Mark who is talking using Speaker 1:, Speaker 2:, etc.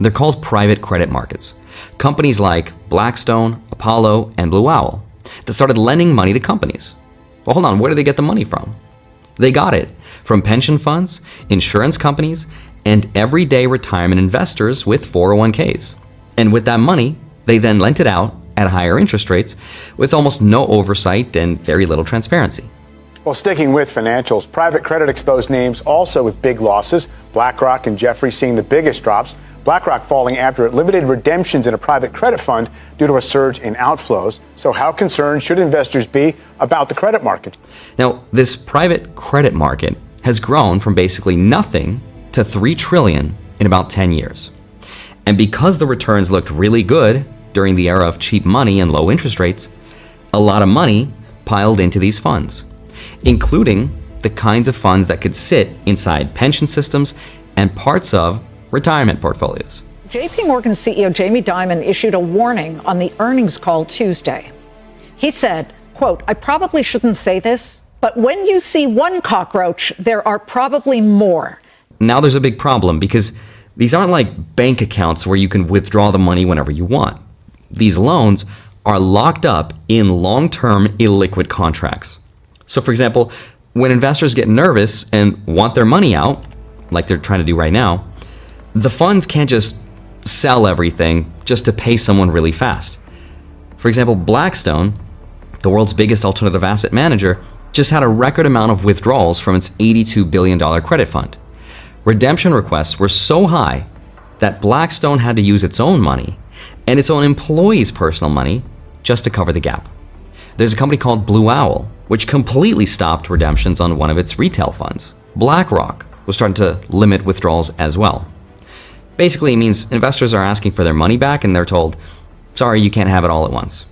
Speaker 1: They're called private credit markets. Companies like Blackstone, Apollo, and Blue Owl that started lending money to companies. Well, hold on, where do they get the money from? They got it from pension funds, insurance companies, and everyday retirement investors with 401ks. And with that money, they then lent it out at higher interest rates with almost no oversight and very little transparency.
Speaker 2: Well, sticking with financials, private credit exposed names also with big losses. BlackRock and Jefferies seeing the biggest drops. BlackRock falling after it limited redemptions in a private credit fund due to a surge in outflows. So how concerned should investors be about the credit market?
Speaker 1: Now, this private credit market has grown from basically nothing to $3 trillion in about 10 years. And because the returns looked really good during the era of cheap money and low interest rates, a lot of money piled into these funds, including the kinds of funds that could sit inside pension systems and parts of retirement portfolios.
Speaker 3: JP Morgan CEO Jamie Dimon issued a warning on the earnings call Tuesday. He said, quote, "I probably shouldn't say this, but when you see one cockroach, there are probably more."
Speaker 1: Now there's a big problem because these aren't like bank accounts where you can withdraw the money whenever you want. These loans are locked up in long-term illiquid contracts. So for example, when investors get nervous and want their money out, like they're trying to do right now, the funds can't just sell everything just to pay someone really fast. For example, Blackstone, the world's biggest alternative asset manager, just had a record amount of withdrawals from its $82 billion credit fund. Redemption requests were so high that Blackstone had to use its own money and its own employees' personal money just to cover the gap. There's a company called Blue Owl, which completely stopped redemptions on one of its retail funds. BlackRock was starting to limit withdrawals as well. Basically, it means investors are asking for their money back and they're told, sorry, you can't have it all at once.